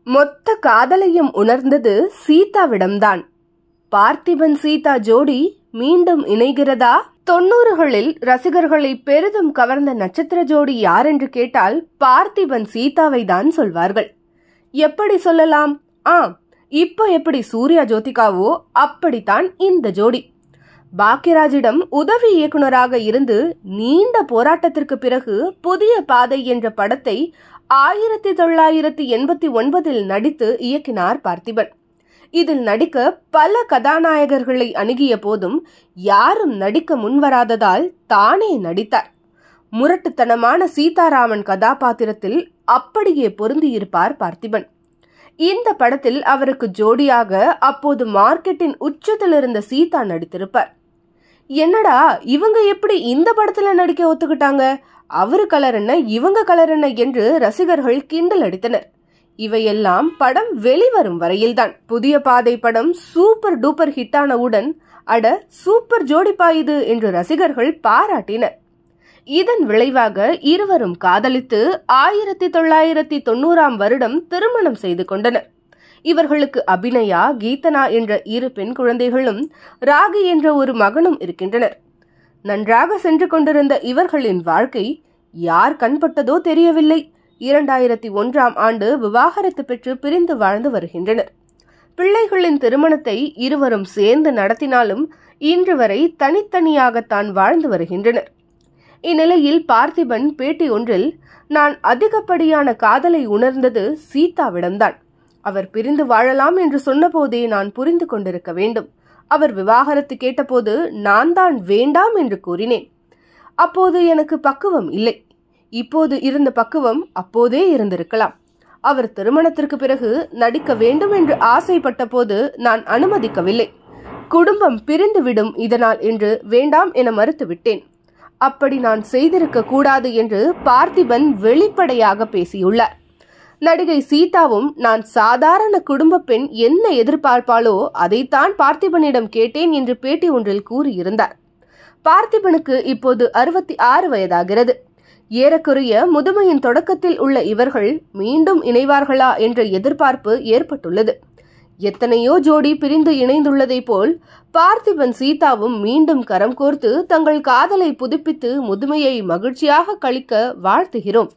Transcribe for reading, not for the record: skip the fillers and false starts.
மொத்த காதலையும் உணர்ந்தது சீதாவிடம்தான். பார்த்திபன் சீதா ஜோடி மீண்டும் இணைகிறதா? 90களில் ரசிகர்களை பெரிதும் கவர்ந்த நட்சத்திர ஜோடி யாரென்று கேட்டால் பார்த்திபன் சீதாவை தான் சொல்வார்கள். எப்படி சொல்லலாம்? இப்ப எப்படி சூர்யா ஜோதிகாவோ அப்படித்தான் இந்த ஜோடி. பாக்யராஜிடம் உதவி இயக்குனராக இருந்து நீண்ட போராட்டத்திற்கு பிறகு புதிய பாதை என்ற படத்தை 1989 நடித்து இயக்கினார் பார்த்திபன். இதில் நடிக்க பல கதாநாயகர்களை அணுகிய போதும் யாரும் நடிக்க முன்வராததால் தானே நடித்தார். முரட்டுத்தனமான சீதாராமன் கதாபாத்திரத்தில் அப்படியே பொருந்தியிருப்பார் பார்த்திபன். இந்த படத்தில் அவருக்கு ஜோடியாக அப்போது மார்க்கெட்டின் உச்சத்தில் இருந்த சீதா நடித்திருப்பார். என்னடா இவங்க எப்படி இந்த படத்துல நடிக்க ஒத்துக்கிட்டாங்க? அவரு கலர் என்ன, இவங்க கலர் என்ன என்று ரசிகர்கள் கிண்டல் அடித்தனர். இவையெல்லாம் படம் வெளிவரும் வரையில்தான். புதிய பாதை படம் சூப்பர் டூப்பர் ஹிட்டானவுடன் அட சூப்பர் ஜோடிப்பா இது என்று ரசிகர்கள் பாராட்டினர். இதன் விளைவாக இருவரும் காதலித்து 1990 திருமணம் செய்து கொண்டனர். இவர்களுக்கு அபிநயா, கீதனா என்ற 2 பெண் குழந்தைகளும் ராகி என்ற ஒரு மகனும் இருக்கின்றனர். நன்றாக சென்று கொண்டிருந்த இவர்களின் வாழ்க்கை யார் கண்பட்டதோ தெரியவில்லை. 2001 விவாகரத்து பெற்று பிரிந்து வாழ்ந்து வருகின்றனர். பிள்ளைகளின் திருமணத்தை இருவரும் சேர்ந்து நடத்தினாலும் இன்று வரை தனித்தனியாகத்தான் வாழ்ந்து வருகின்றனர். இந்நிலையில் பார்த்திபன் பேட்டி ஒன்றில், நான் அதிகப்படியான காதலை உணர்ந்தது சீதாவிடம்தான். அவர் பிரிந்து வாழலாம் என்று சொன்னபோதே நான் புரிந்து கொண்டிருக்க வேண்டும். அவர் விவாகரத்து கேட்டபோது நான் தான் வேண்டாம் என்று கூறினேன். அப்போது எனக்கு பக்குவம் இல்லை. இப்போது இருந்த பக்குவம் அப்போதே இருந்திருக்கலாம். அவர் திருமணத்திற்கு பிறகு நடிக்க வேண்டும் என்று ஆசைப்பட்ட போது நான் அனுமதிக்கவில்லை. குடும்பம் பிரிந்துவிடும் இதனால் என்று வேண்டாம் என மறுத்துவிட்டேன். அப்படி நான் செய்திருக்க கூடாது என்று பார்த்திபன் வெளிப்படையாக பேசியுள்ளார். நடிகை சீதாவும் நான் சாதாரண குடும்ப பெண் என்ன எதிர்பார்ப்பாளோ அதைத்தான் பார்த்திபனிடம் கேட்டேன் என்று பேட்டி ஒன்றில் கூறியிருந்தார். பார்த்திபனுக்கு இப்போது 66 வயதாகிறது. ஏறக்குறைய முதுமையின் தொடக்கத்தில் உள்ள இவர்கள் மீண்டும் இணைவார்களா என்ற எதிர்பார்ப்பு ஏற்பட்டுள்ளது. எத்தனையோ ஜோடி பிரிந்து இணைந்துள்ளதை போல் பார்த்திபன் சீதாவும் மீண்டும் கரம் கோர்த்து தங்கள் காதலை புதுப்பித்து முதுமையை மகிழ்ச்சியாக கழிக்க வாழ்த்துகிறோம்.